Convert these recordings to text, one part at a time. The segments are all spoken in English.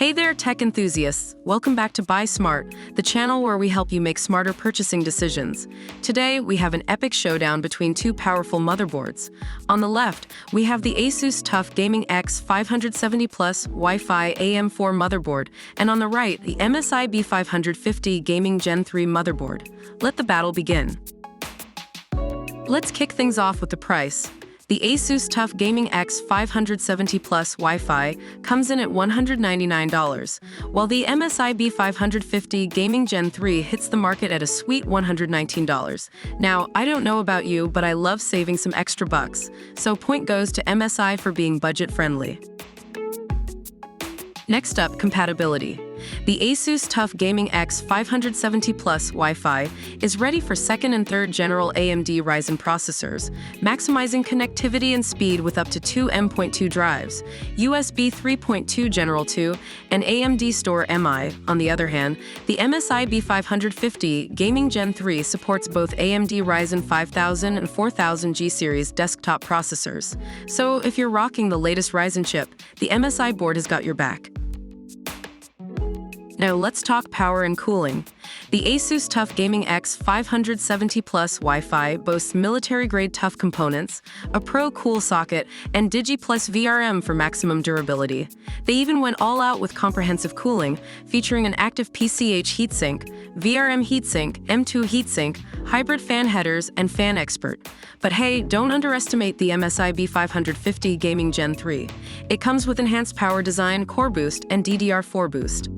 Hey there, tech enthusiasts! Welcome back to Buy Smart, the channel where we help you make smarter purchasing decisions. Today, we have an epic showdown between two powerful motherboards. On the left, we have the ASUS TUF Gaming X570-Plus Wi-Fi AM4 motherboard, and on the right, the MSI B550 Gaming Gen 3 motherboard. Let the battle begin. Let's kick things off with the price. The ASUS TUF Gaming X570-Plus Wi-Fi comes in at $199, while the MSI B550 Gaming Gen 3 hits the market at a sweet $119. Now, I don't know about you, but I love saving some extra bucks, so point goes to MSI for being budget-friendly. Next up, compatibility. The ASUS TUF Gaming X570-Plus Wi-Fi is ready for second and third Gen AMD Ryzen processors, maximizing connectivity and speed with up to 2 M.2 Drives, USB 3.2 Gen 2, and AMD StoreMI. On the other hand, the MSI B550 Gaming Gen 3 supports both AMD Ryzen 5000 and 4000 G series desktop processors. So if you're rocking the latest Ryzen chip, the MSI board has got your back. Now let's talk power and cooling. The ASUS TUF Gaming X570-Plus Wi-Fi boasts military-grade TUF components, a Pro Cool socket, and Digi Plus VRM for maximum durability. They even went all out with comprehensive cooling, featuring an active PCIe heatsink, VRM heatsink, M.2 heatsink, hybrid fan headers, and Fan Xpert. But hey, don't underestimate the MSI B550 Gaming Gen 3. It comes with enhanced power design, core boost, and DDR4 boost.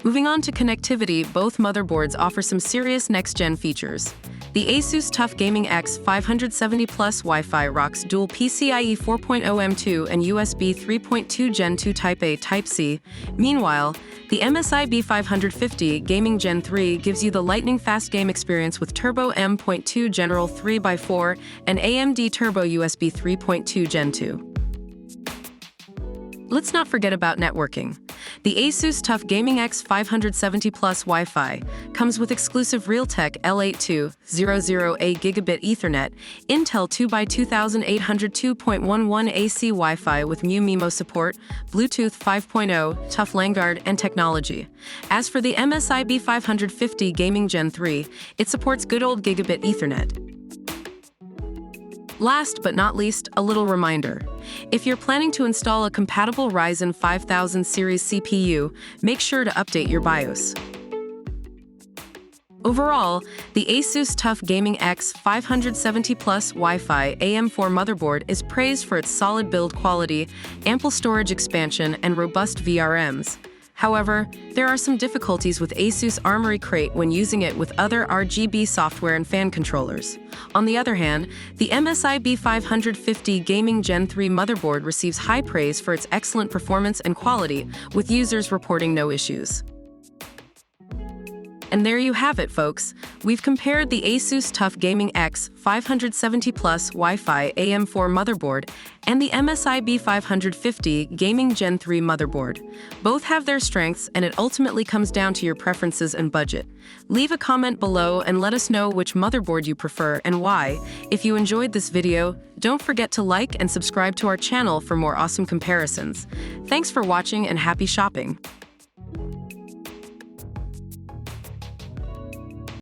Moving on to connectivity, both motherboards offer some serious next-gen features. The ASUS TUF Gaming X570-Plus Wi-Fi rocks dual PCIe 4.0 M.2 and USB 3.2 Gen 2 Type A Type-C. Meanwhile, the MSI B550 Gaming Gen 3 gives you the lightning-fast game experience with Turbo M.2 Gen 3x4 and AMD Turbo USB 3.2 Gen 2. Let's not forget about networking. The ASUS TUF Gaming X570-Plus Wi-Fi comes with exclusive Realtek L8200A Gigabit Ethernet, Intel 2x2800 2.11 AC Wi-Fi with MU-MIMO support, Bluetooth 5.0, TUF LANGuard, and technology. As for the MSI B550 Gaming Gen 3, it supports good old Gigabit Ethernet. Last but not least, a little reminder. If you're planning to install a compatible Ryzen 5000 series CPU, make sure to update your BIOS. Overall, the ASUS TUF Gaming X570-Plus Wi-Fi AM4 motherboard is praised for its solid build quality, ample storage expansion, and robust VRMs. However, there are some difficulties with ASUS Armoury Crate when using it with other RGB software and fan controllers. On the other hand, the MSI B550 Gaming Gen 3 motherboard receives high praise for its excellent performance and quality, with users reporting no issues. And there you have it, folks. We've compared the ASUS TUF Gaming X570-Plus Wi-Fi AM4 motherboard and the MSI B550 Gaming Gen 3 motherboard. Both have their strengths, and it ultimately comes down to your preferences and budget. Leave a comment below and let us know which motherboard you prefer and why. If you enjoyed this video, don't forget to like and subscribe to our channel for more awesome comparisons. Thanks for watching and happy shopping!